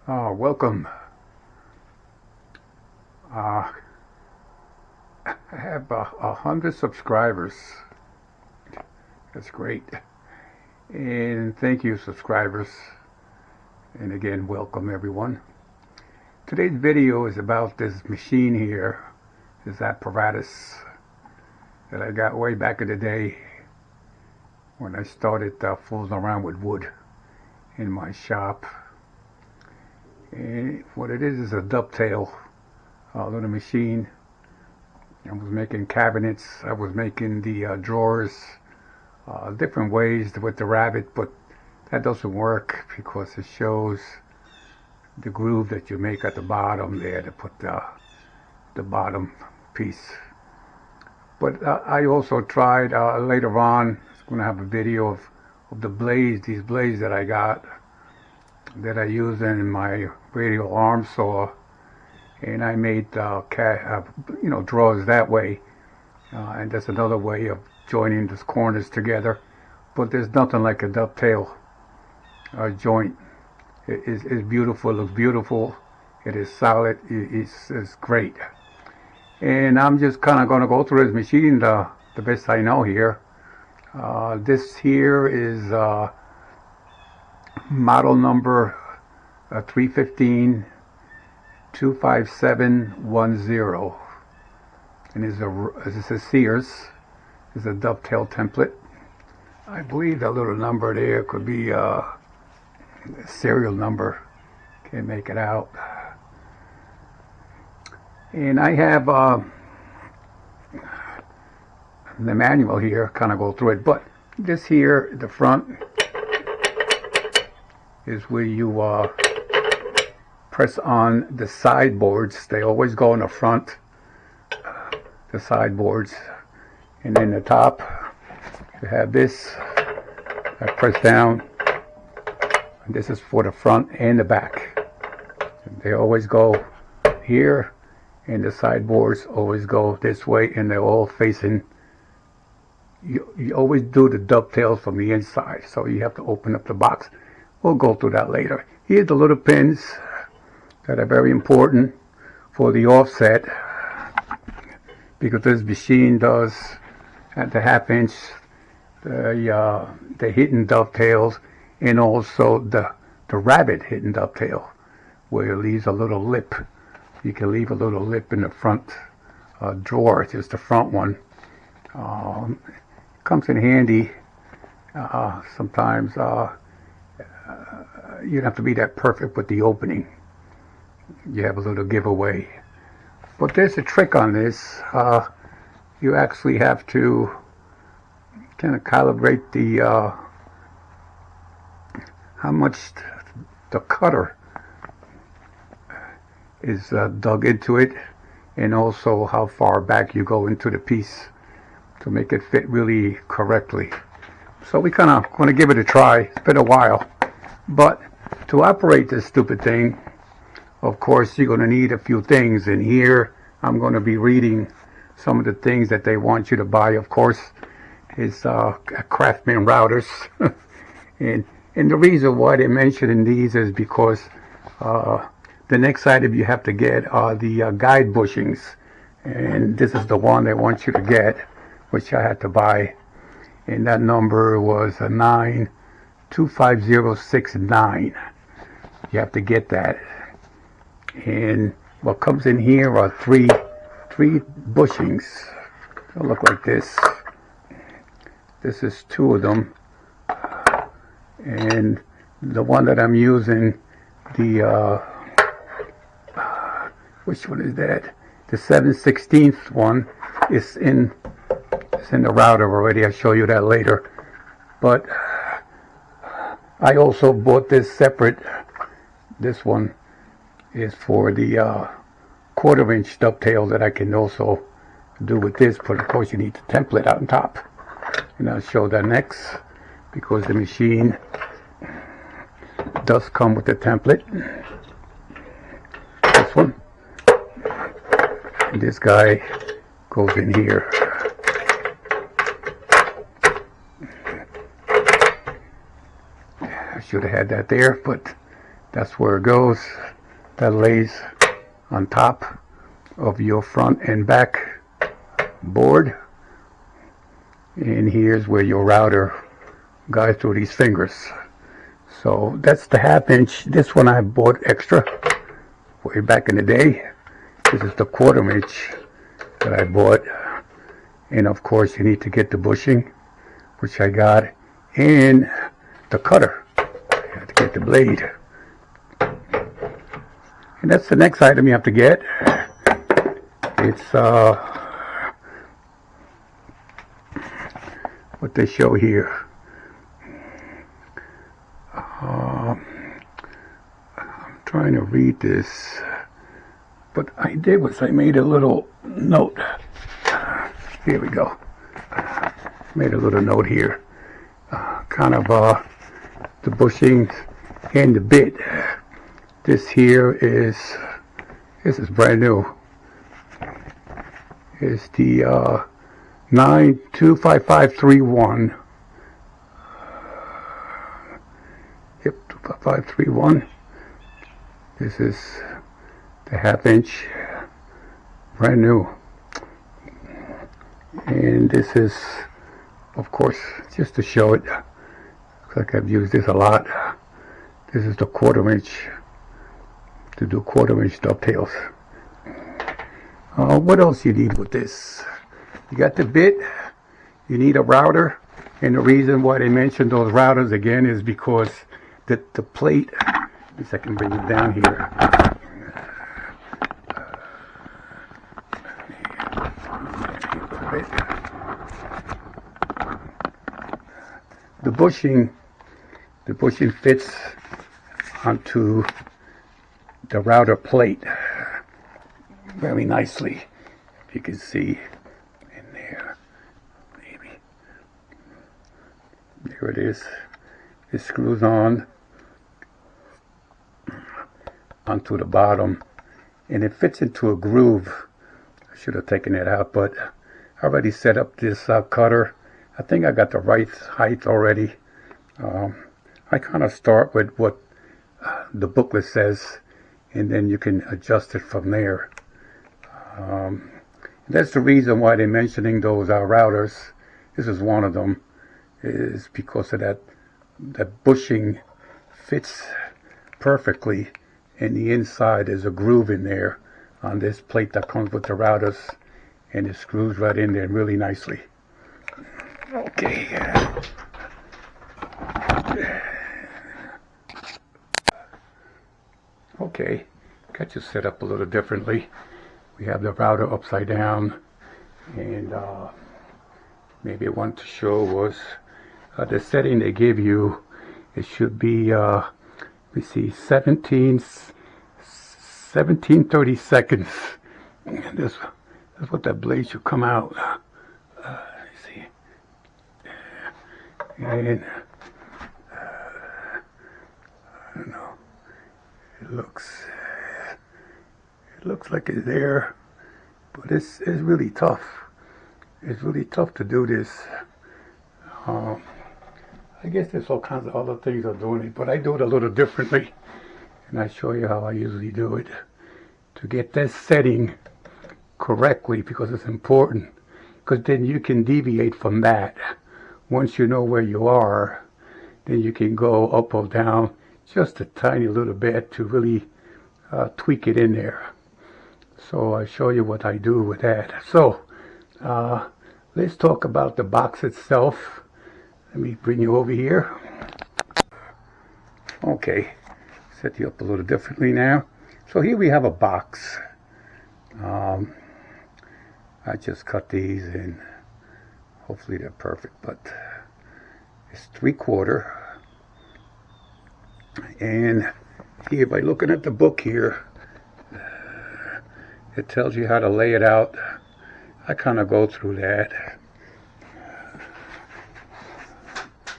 Welcome. I have 100 subscribers. That's great. And thank you, subscribers. And again, welcome everyone. Today's video is about this machine here, this apparatus that I got way back in the day when I started fooling around with wood in my shop. And what it is a dovetail little machine. I was making cabinets, I was making the drawers different ways with the rabbet, but that doesn't work because it shows the groove that you make at the bottom there to put the bottom piece. But I also tried later on, I'm going to have a video of the blades, these blades that I got, that I use in my radial arm saw, and I made drawers that way, and that's another way of joining these corners together. But there's nothing like a dovetail joint. It is beautiful, looks beautiful, it is solid, it's great. And I'm just kind of going to go through this machine the best I know here. This here is model number 315 25710, and it's a Sears. It's a dovetail template. I believe that little number there could be a serial number. Can't make it out. And I have the manual here, kind of go through it, but this here, the front, is where you press on the sideboards. They always go in the front, the sideboards, and then the top you have this. I press down, and this is for the front and the back. They always go here, and the sideboards always go this way, and they're all facing. You always do the dovetails from the inside, so you have to open up the box. We'll go through that later. Here's the little pins that are very important for the offset, because this machine does at the 1/2 inch the hidden dovetails, and also the rabbet hidden dovetail, where it leaves a little lip. You can leave a little lip in the front drawer, just the front one. Comes in handy sometimes. You don't have to be that perfect with the opening. You have a little giveaway. But there's a trick on this. You actually have to kind of calibrate the how much the cutter is dug into it, and also how far back you go into the piece to make it fit really correctly. So we kind of want to give it a try. It's been a while, but to operate this stupid thing, of course, you're going to need a few things. And here I'm going to be reading some of the things that they want you to buy. Of course, is Craftsman routers. and the reason why they're mentioning these is because the next item you have to get are the guide bushings, and this is the one they want you to get, which I had to buy, and that number was a 925069. You have to get that. And what comes in here are three bushings. They'll look like this. This is 2 of them, and the one that I'm using, the which one is that? The 7/16 one is in the router already. I'll show you that later. But I also bought this separate. This one is for the 1/4 inch dovetail that I can also do with this, but of course you need the template out on top, and I'll show that next, because the machine does come with the template. This one, and this guy goes in here. I should have had that there, but That's where it goes. That lays on top of your front and back board. And here's where your router guides through these fingers. So that's the 1/2 inch. This one I bought extra way back in the day. This is the 1/4 inch that I bought. And of course you need to get the bushing, which I got, and the cutter. You have to get the blade. And that's the next item you have to get. It's what they show here. I'm trying to read this, but I did was I made a little note. Here we go. Made a little note here. Kind of the bushings and the bit. This here is brand new. It's the 925531. Yep, 25531. This is the 1/2 inch, brand new. And this is, of course, just to show it. Looks like I've used this a lot. This is the 1/4 inch to do 1/4 inch dovetails. What else you need with this? You got the bit, you need a router, and the reason why they mentioned those routers again is because the plate, if I can bring it down here. The bushing fits onto the router plate very nicely, if you can see in there. Maybe there it is. It screws on onto the bottom, and it fits into a groove. I should have taken it out, but I already set up this cutter. I think I got the right height already. I kind of start with what the booklet says, and then you can adjust it from there. That's the reason why they're mentioning those routers. This is one of them, is because of that bushing fits perfectly, and the inside is a groove in there on this plate that comes with the routers, and it screws right in there really nicely. Okay. Okay, got you set up a little differently. We have the router upside down, and maybe I want to show was the setting they give you. It should be let me see, 1730 seconds. This is what that blade should come out. Let's see, and I don't know. It looks like it's there, but it's really tough. It's really tough to do this. I guess there's all kinds of other things of doing it, but I do it a little differently, and I show you how I usually do it to get that setting correctly, because it's important, because then you can deviate from that. Once you know where you are, then you can go up or down just a tiny little bit to really tweak it in there. So I show you what I do with that. So let's talk about the box itself. Let me bring you over here. Okay, set you up a little differently now. So here we have a box. I just cut these, and hopefully they're perfect, but it's 3/4. And here, by looking at the book here, it tells you how to lay it out. I kind of go through that.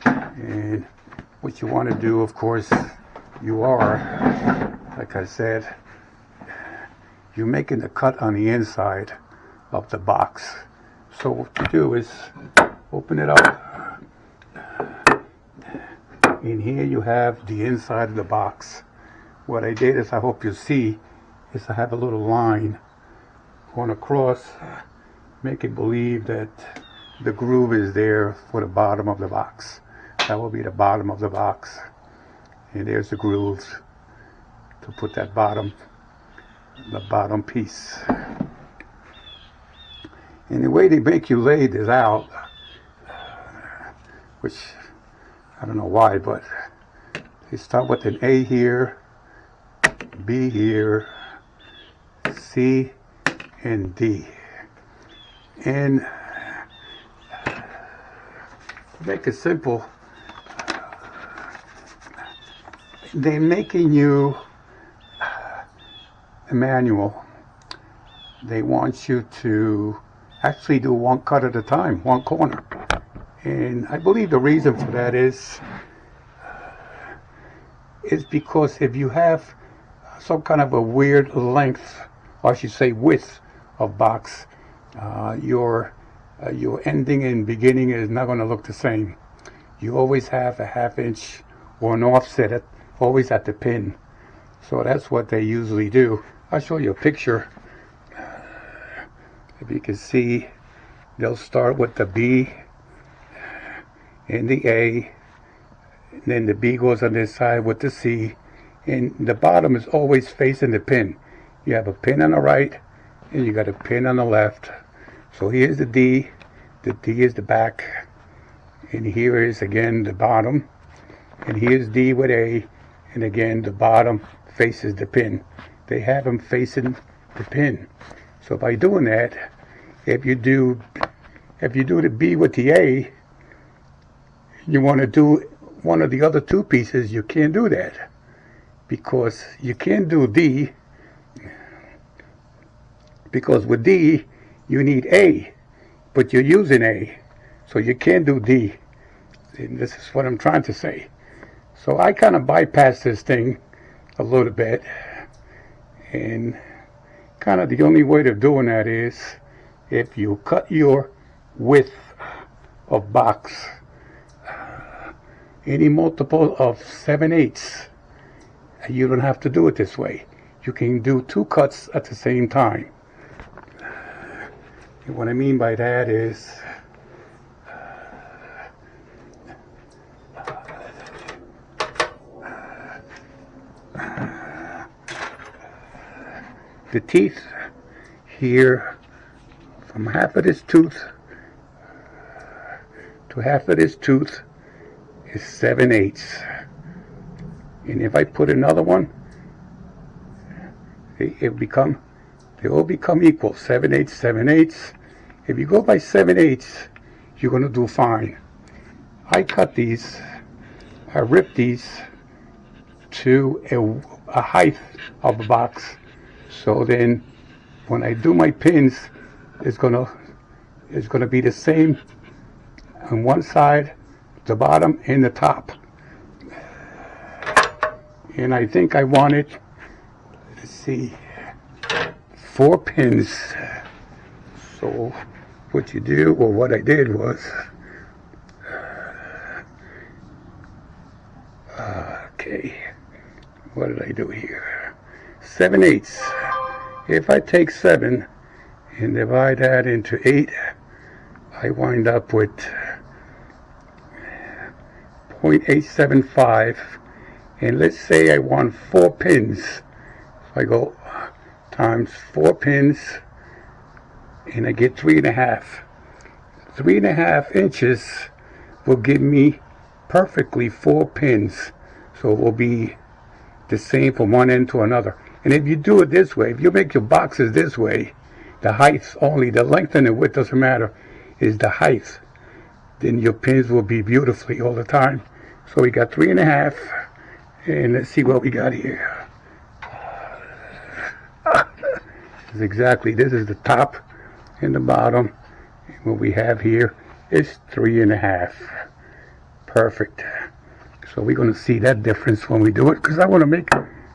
And what you want to do, of course, you are, like I said, you're making the cut on the inside of the box. So what you do is open it up. And here you have the inside of the box. what I did is, I hope you see, is I have a little line going across, making believe that the groove is there for the bottom of the box. That will be the bottom of the box, and there's the grooves to put that the bottom piece. And the way they make you lay this out, which I don't know why, but they start with an A here, B here, C, and D. And to make it simple, they're making you a manual. They want you to actually do one cut at a time, one corner. And I believe the reason for that is because if you have some kind of a weird length, or I should say width of box, your ending and beginning is not going to look the same. You always have a ½ inch or an offset always at the pin. So that's what they usually do. I'll show you a picture. If you can see, they'll start with the B and the A, and then the B goes on this side with the C, and the bottom is always facing the pin. You have a pin on the right and you got a pin on the left. So here's the D is the back, and here is again the bottom, and here's D with A, and again the bottom faces the pin. They have them facing the pin. So by doing that, if you do the B with the A, you want to do one of the other two pieces, you can't do that, because you can't do D, because with D you need A, but you're using A, so you can't do D. And this is what I'm trying to say. So I kind of bypass this thing a little bit, and kind of the only way of doing that is if you cut your width of box any multiple of 7/8. You don't have to do it this way. You can do two cuts at the same time. And what I mean by that is the teeth here, from half of this tooth to half of this tooth, is 7/8. And if I put another one, they all become equal, 7/8, 7/8. If you go by 7/8, you're going to do fine. I cut these, I rip these to a height of the box, so then when I do my pins, it's gonna be the same on one side, the bottom and the top. And I think I wanted, let's see, 4 pins. So what you do, or what I did was, okay, what did I do here? 7/8. If I take 7 and divide that into 8, I wind up with 0.875. And let's say I want 4 pins. So I go times 4 pins, and I get 3.5. 3.5 inches will give me perfectly 4 pins. So it will be the same from one end to another. And if you do it this way, if you make your boxes this way, the height only, the length and the width doesn't matter, is the height, then your pins will be beautifully all the time. So we got 3.5, and let's see what we got here. This is the top and the bottom. What we have here is 3.5. Perfect. So we're going to see that difference when we do it, because I want to make,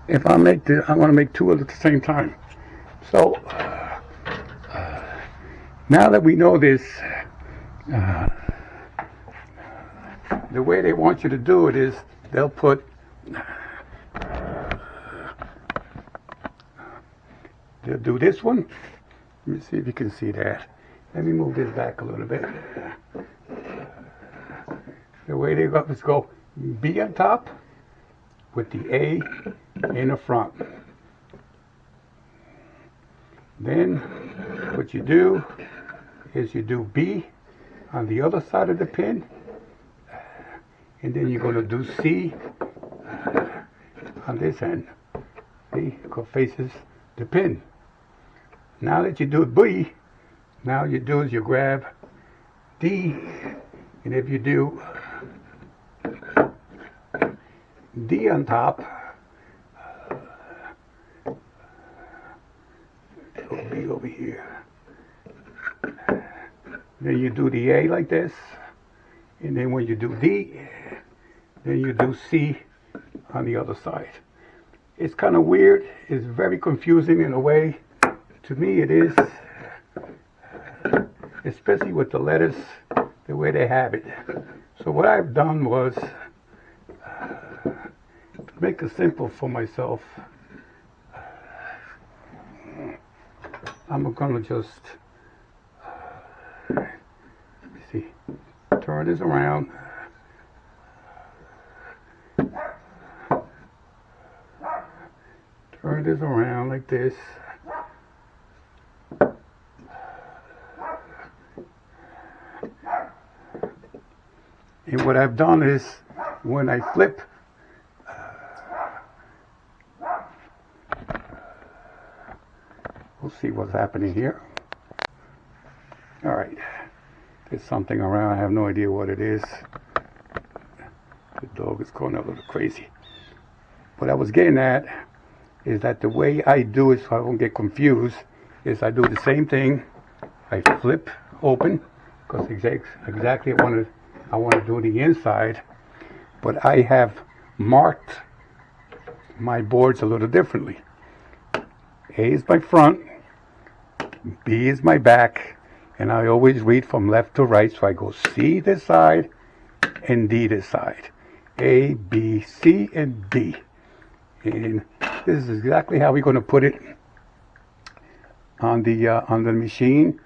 if I make this, I want to make 2 at the same time. So now that we know this, the way they want you to do it is they'll put they'll do this one. Let me see if you can see that. Let me move this back a little bit. The way they go is go B on top with the A in the front. Then what you do is you do B on the other side of the pin, and then you're going to do C on this end. See, it faces the pin. Now that you do B, now you do is you grab D, and if you do D on top, it'll be over here. Then you do the A like this, and then when you do D, then you do C on the other side. It's kind of weird. It's very confusing in a way. To me it is, especially with the letters, the way they have it. So what I've done was, to make it simple for myself, I'm going to just, see, turn this around. Turn this around like this. And what I've done is, when I flip, we'll see what's happening here. All right, there's something around. I have no idea what it is. The dog is going a little crazy. What I was getting at is that the way I do it, so I won't get confused, is I do the same thing. I flip open, because exactly I want to do the inside, but I have marked my boards a little differently. A is my front, B is my back, and I always read from left to right, so I go C this side and D this side. A, B, C, and D. And this is exactly how we're going to put it on the machine,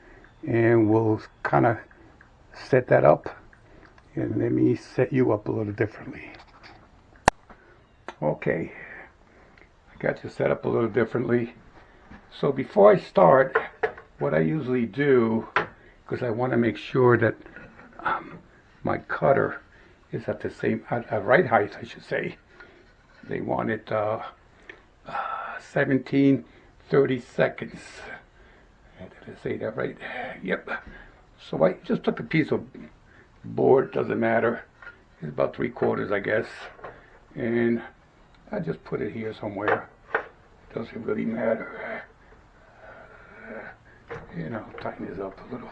and we'll kind of set that up. And let me set you up a little differently. Okay, I got you set up a little differently. So before I start, what I usually do, because I want to make sure that my cutter is at the same, at right height, I should say. They want it 17 32. Did I say that right? Yep. So I just took a piece of board, doesn't matter. It's about 3/4, I guess. And I just put it here somewhere. Doesn't really matter. You know, tighten this up a little.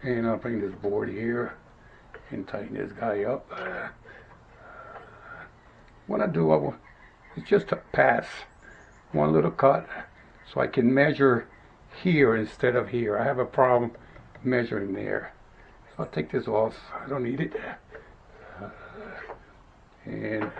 And I'll bring this board here and tighten this guy up. What I do, it's just to pass one little cut so I can measure here instead of here. I have a problem measuring there. So I'll take this off. I don't need it. And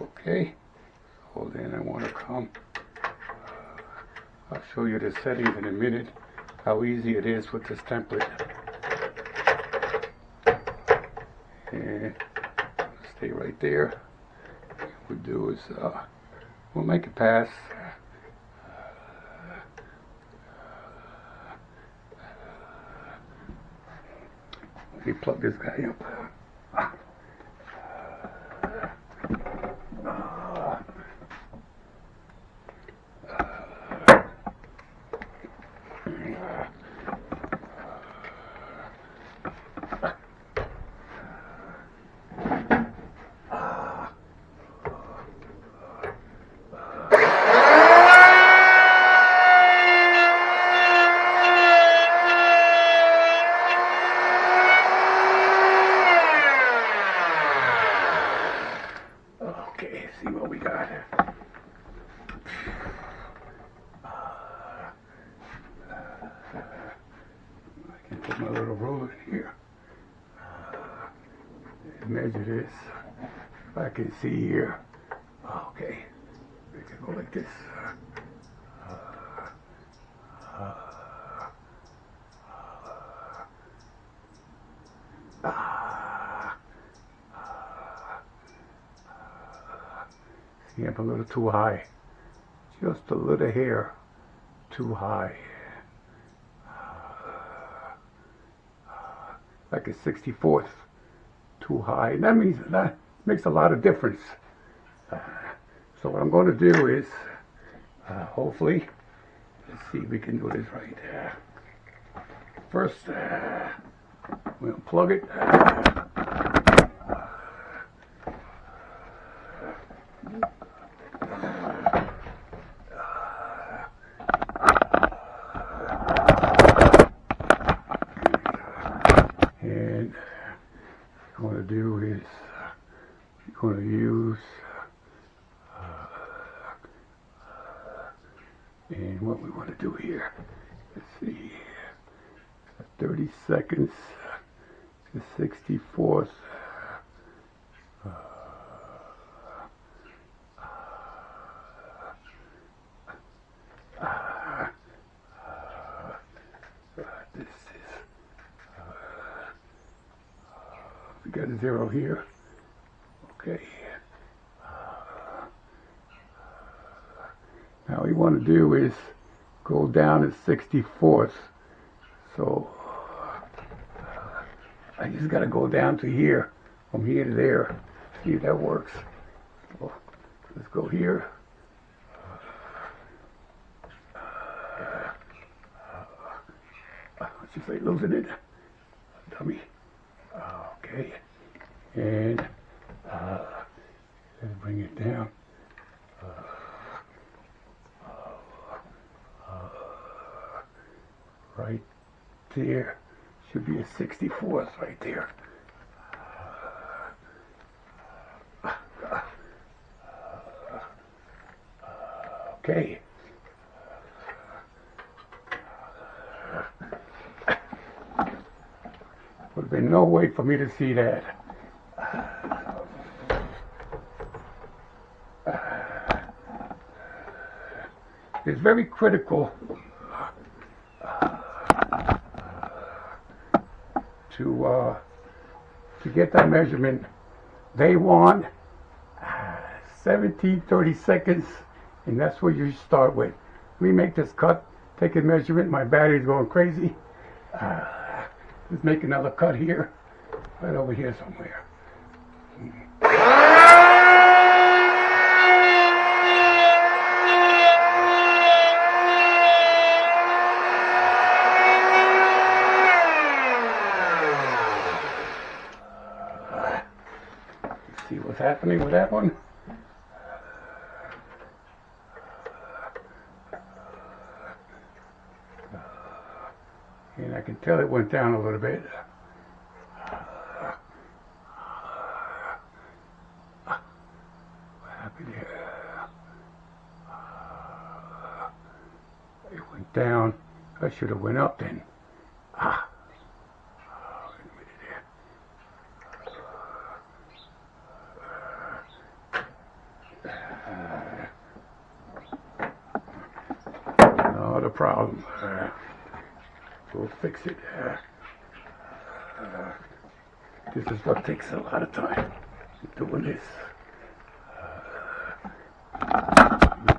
okay, so then I want to come, I'll show you the settings in a minute, how easy it is with this template. And stay right there. What we'll do is we'll make a pass. Let me plug this guy up. see what we got. I can put my little ruler in here. Measure this. If I can see here. Okay. We can go like this. See, I'm a little too high. Just a little hair too high. Like a 64th too high. And that makes a lot of difference. So what I'm going to do is, hopefully, let's see if we can do this right. First, we'll plug it. And what I'm going to do is, I'm going to use, and what we want to do here, let's see, 30 seconds to 64th. This is, we got a 0 here. Okay. Now what we want to do is go down to 64th. So I just got to go down to here, from here to there. See if that works. So let's go here. I should say losing it. Dummy. Okay. And let's bring it down. Right there. Should be a 64th right there. Okay. Would have been no way for me to see that. It's very critical to get that measurement. They want 17-30 seconds, and that's what you start with. Let me make this cut, take a measurement. My battery's going crazy. Let's make another cut here, right over here somewhere. See what's happening with that one. And I can tell it went down a little bit. What happened here? It went down. I should have went up then. Not a problem. We'll fix it. This is what takes a lot of time, doing this.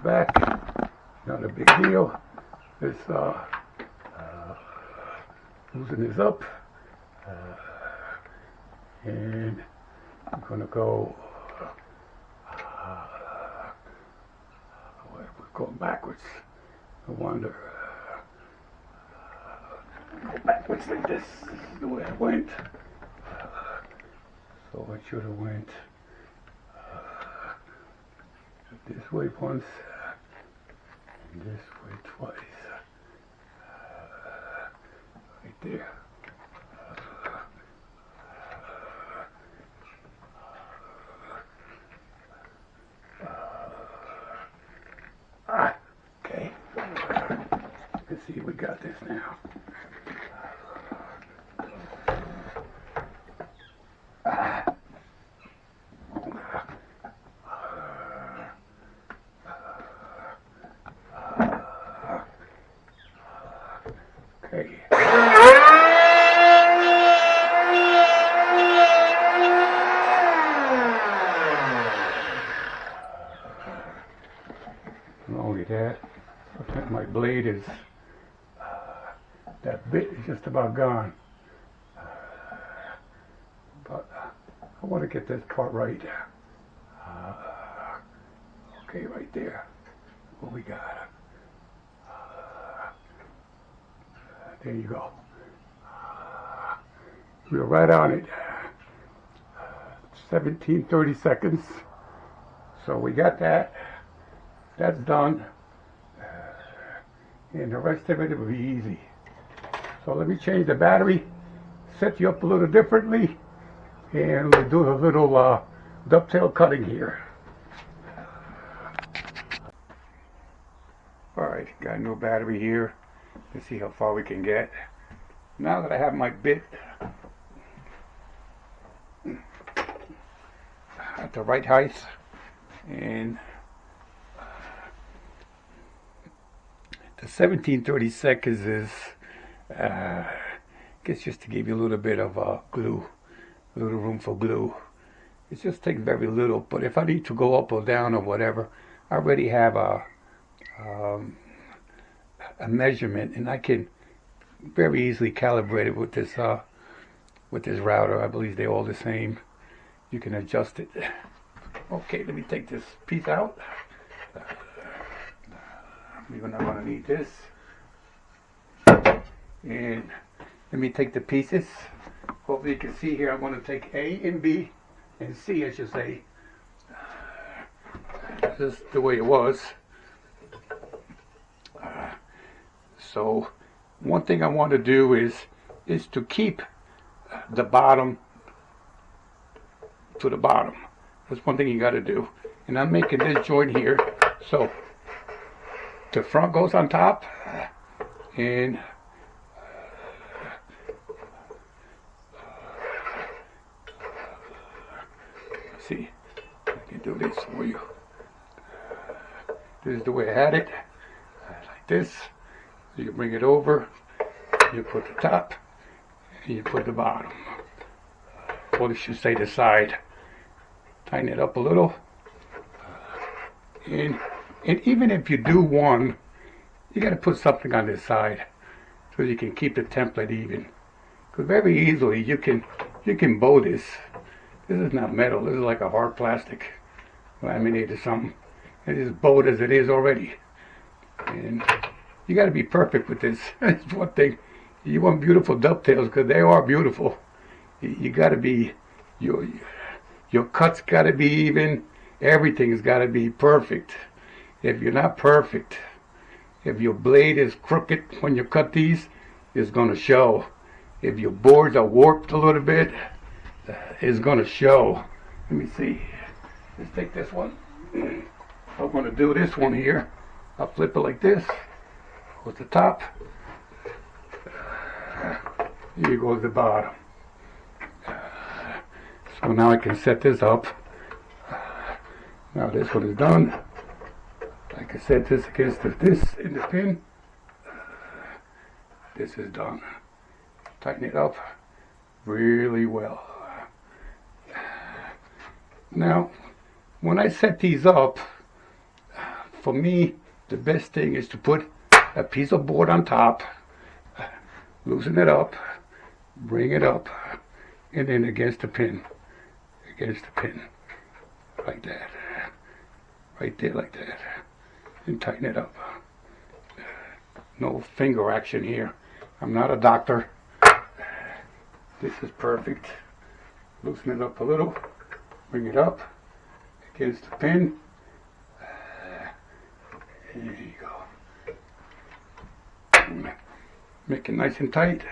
Back, not a big deal. This loosen this up, and I'm gonna go. We're going backwards. I wonder. Go backwards like this. The way I went. So I should have went this way once, and this way twice. Right there. Okay, we got this now. Okay. Not only that, I think my blade is, that bit is just about gone. But I want to get this part right. Okay, right there. What we got? There you go. We're right on it. 17:30 seconds. So we got that. That's done. And the rest of it will be easy. So let me change the battery, set you up a little differently, and we'll do a little dovetail cutting here. Alright, got a new battery here. Let's see how far we can get. Now that I have my bit at the right height, and the 17:30 seconds is I guess just to give you a little bit of glue, a little room for glue. It just takes very little, but if I need to go up or down or whatever, I already have a measurement, and I can very easily calibrate it with this router. I believe they're all the same. You can adjust it. Okay, let me take this piece out. We're not going to need this. And let me take the pieces. Hopefully you can see here. I'm going to take A and B and C, I should say. This is the way it was. So one thing I want to do is to keep the bottom to the bottom. That's one thing you got to do. And I'm making this joint here. So the front goes on top, and see, I can do this for you. This is the way I had it, like this. So you bring it over, you put the top, and you put the bottom. Or I should say the side. Tighten it up a little, and even if you do one, you got to put something on this side so you can keep the template even. Because very easily you can bow this. This is not metal. This is like a hard plastic, laminated or something. It is bowed as it is already. And you got to be perfect with this. That's one thing. You want beautiful dovetails because they are beautiful. You got to be your cuts got to be even. Everything's got to be perfect. If you're not perfect, if your blade is crooked when you cut these, it's going to show. If your boards are warped a little bit, it's going to show. Let me see. Let's take this one. I'm going to do this one here. I'll flip it like this. Goes the top. Here goes the bottom. So now I can set this up. Now this one is done. I can set this against this in the pin. This is done. Tighten it up really well. Now, when I set these up, for me, the best thing is to put a piece of board on top, loosen it up, bring it up, and then against the pin. Against the pin. Like that. Right there like that. And tighten it up. No finger action here. I'm not a doctor. This is perfect. Loosen it up a little. Bring it up against the pin. There you go. Make it nice and tight.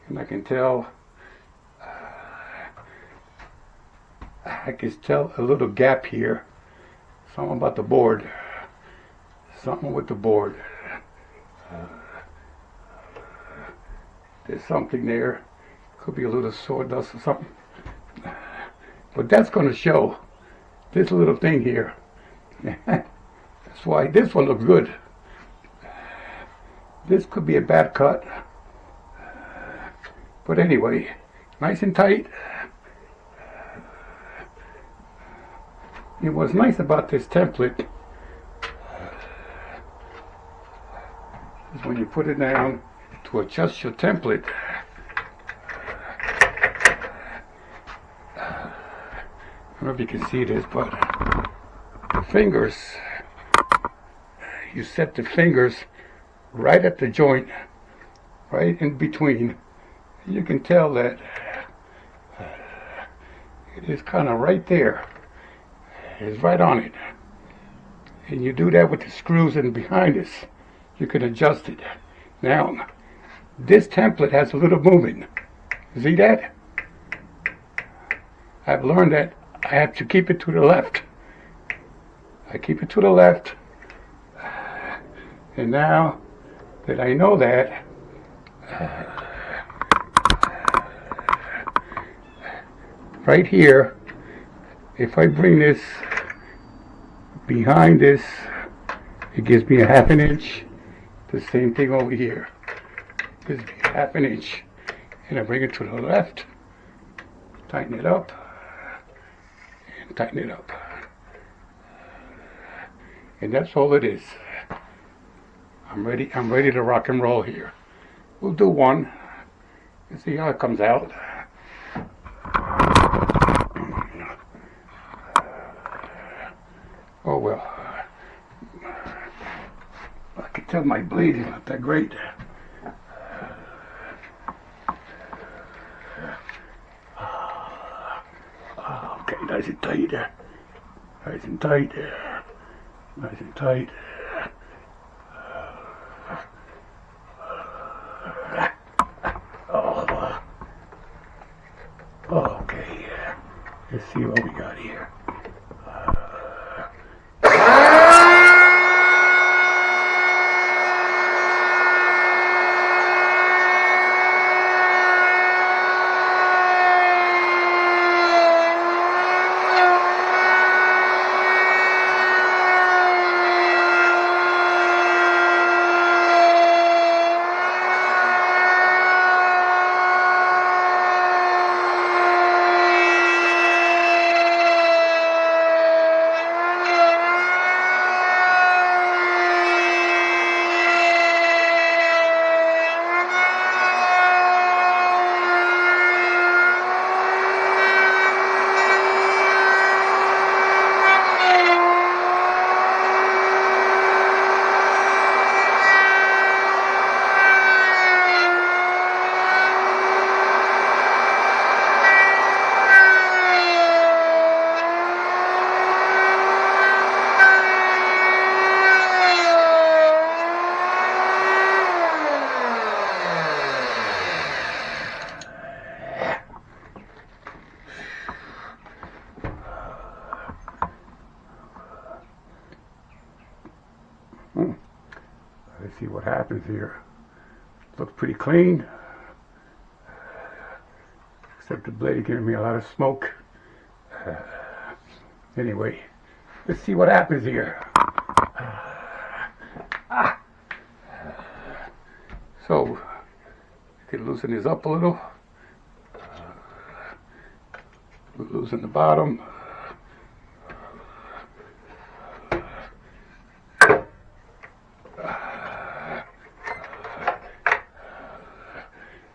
And I can tell a little gap here. Something about the board. Something with the board. There's something there. Could be a little sawdust or something. But that's going to show this little thing here. That's why this one looks good. This could be a bad cut. But anyway, nice and tight. And what's nice about this template is when you put it down to adjust your template, I don't know if you can see this, but the fingers, you set the fingers right at the joint, right in between. You can tell that it is kind of right there. It is right on it. And you do that with the screws in behind this. You can adjust it. Now, this template has a little movement. See that? I've learned that I have to keep it to the left. I keep it to the left. And now that I know that, right here, if I bring this behind this, it gives me a half an inch. The same thing over here. Gives me a half an inch. And I bring it to the left, tighten it up, and tighten it up. And that's all it is. I'm ready to rock and roll here. We'll do one and see how it comes out. Oh well. I can tell my blade is not that great. Okay, nice and tight. Nice and tight. Nice and tight. Okay, let's see what we got here. Let's see what happens here. Looks pretty clean, except the blade giving me a lot of smoke. Anyway, let's see what happens here. So, can loosen this up a little. Loosen the bottom.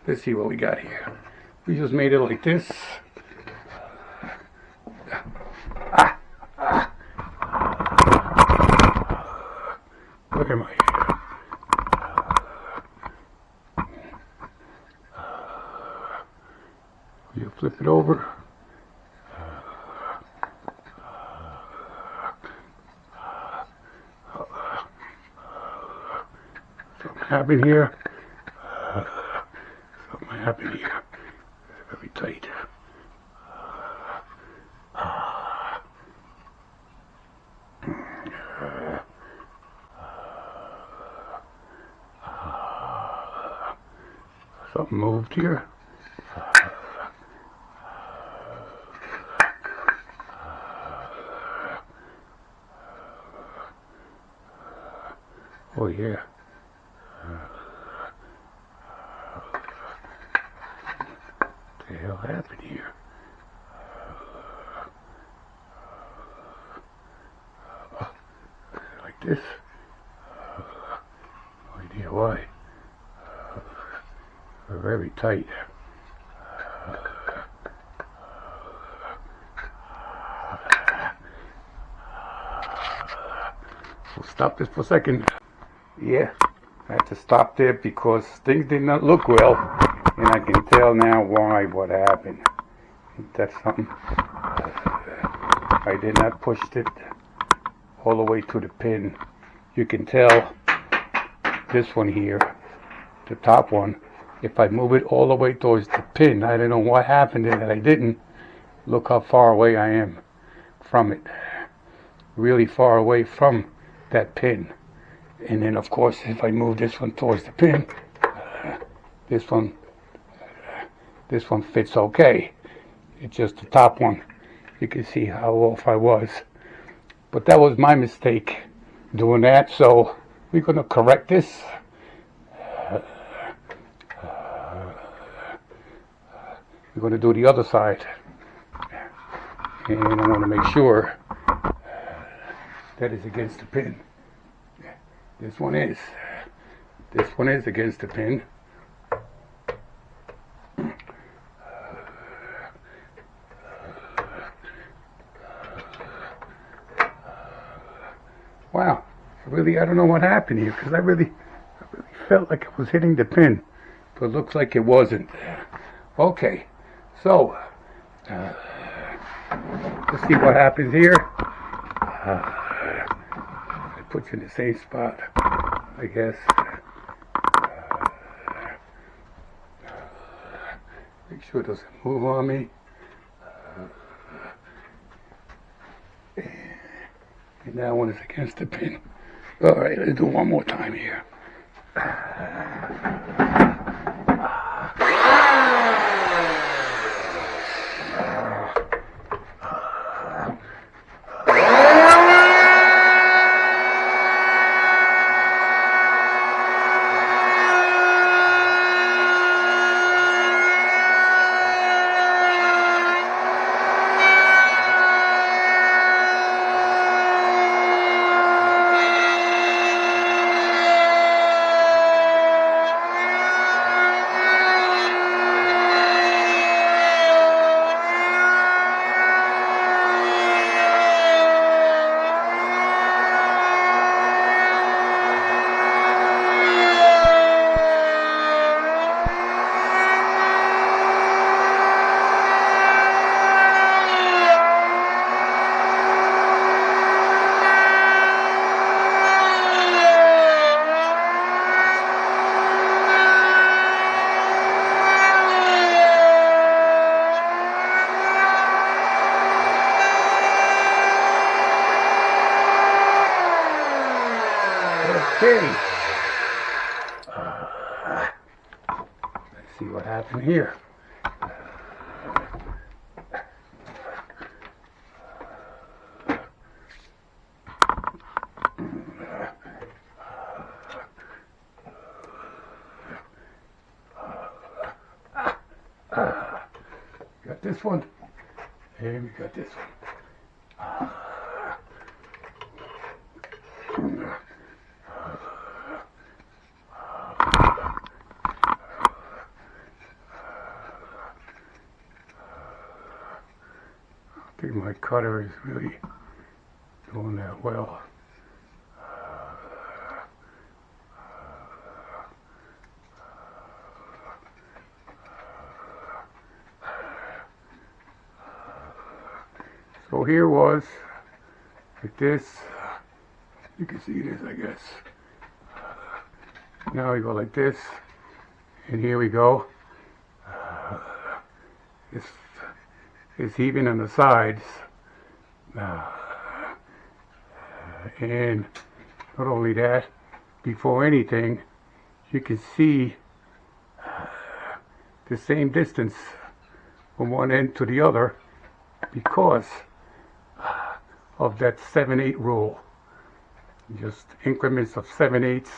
Let's see what we got here. We just made it like this. Where am I? You flip it over. Something happened here. Something happened here. Very tight. Something moved here. Oh yeah. What the hell happened here? Like this? No idea why. Very tight. We'll stop this for a second. Yeah, I had to stop there because things did not look well, and I can tell now why, what happened. That's something. I did not push it all the way to the pin. You can tell this one here, the top one, if I move it all the way towards the pin, I don't know what happened there that I didn't. Look how far away I am from it. Really far away from that pin. And then of course if I move this one towards the pin, this one fits okay. It's just the top one. You can see how off I was. But that was my mistake doing that, so we're going to correct this. We're going to do the other side. And I want to make sure that is against the pin. This one is. This one is against the pin. Wow. I don't know what happened here, because I really felt like it was hitting the pin, but it looks like it wasn't. Okay, so let's see what happens here. I put you in the same spot, I guess. Make sure it doesn't move on me. And that one is against the pin. All right, let's do one more time here. Okay. Let's see what happened here. Got this one, and we got this one. I think my cutter is really doing that well. So here was like this. You can see this, I guess. Now we go like this, and here we go. It's even on the sides, and not only that, before anything, you can see the same distance from one end to the other because of that 7/8 rule. Just increments of 7/8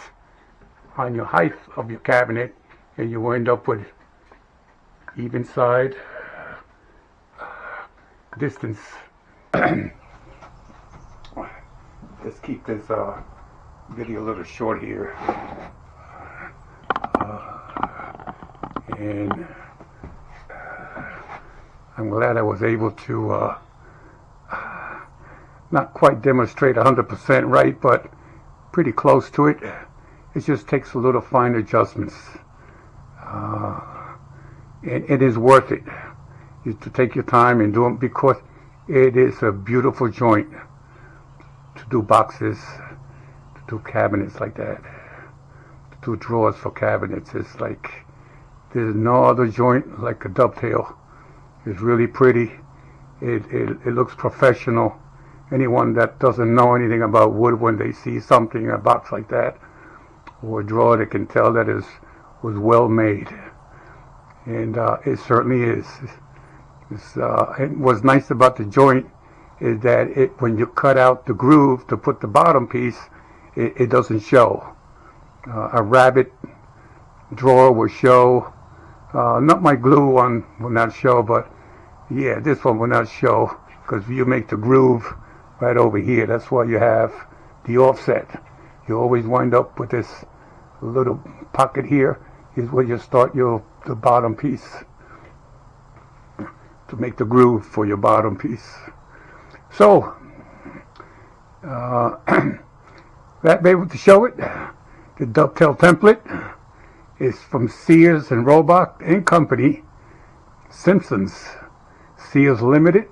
on your height of your cabinet, and you end up with even side distance. Let's keep this video a little short here. And I'm glad I was able to not quite demonstrate 100% right, but pretty close to it. It just takes a little fine adjustments. And it is worth it to take your time and do them, because it is a beautiful joint to do boxes, to do cabinets like that, to do drawers for cabinets. It's like there's no other joint like a dovetail. It's really pretty. It looks professional. Anyone that doesn't know anything about wood, when they see something in a box like that or a drawer, they can tell that it was well made. And it certainly is. And what's nice about the joint is that when you cut out the groove to put the bottom piece, it doesn't show. A rabbet drawer will show. Not my glue one will not show, but yeah, this one will not show, because you make the groove right over here. That's why you have the offset. You always wind up with this little pocket here, is where you start the bottom piece, to make the groove for your bottom piece. So that be able to show it. The dovetail template is from Sears and Roebuck and Company, Simpsons, Sears Limited,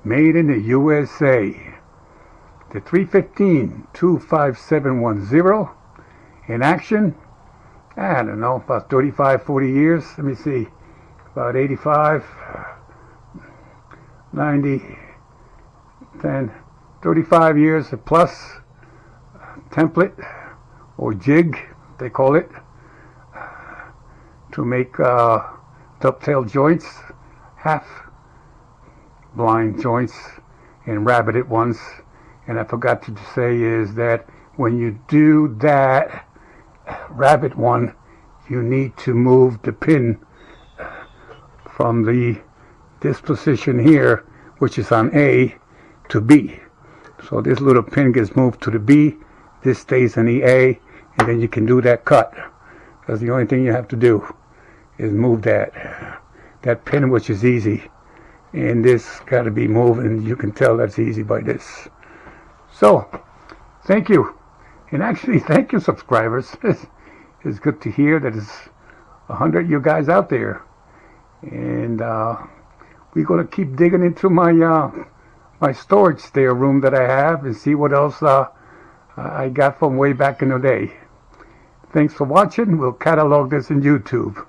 made in the USA. The 315-25710 in action, I don't know, about 35, 40 years. Let me see, about 85, 90, 10, 35 years plus template or jig, they call it, to make dovetail joints, half blind joints and rabbeted ones. And I forgot to say is that when you do that rabbet one, you need to move the pin from this position here, which is on A, to B. So this little pin gets moved to the B, this stays in the A, and then you can do that cut. That's the only thing you have to do, is move that pin, which is easy. And this got to be moved, and you can tell that's easy by this. So, thank you. And actually, thank you, subscribers. It's good to hear that there's 100 of you guys out there. And we're going to keep digging into my my storage stair room that I have, and see what else I got from way back in the day. Thanks for watching. We'll catalog this in YouTube.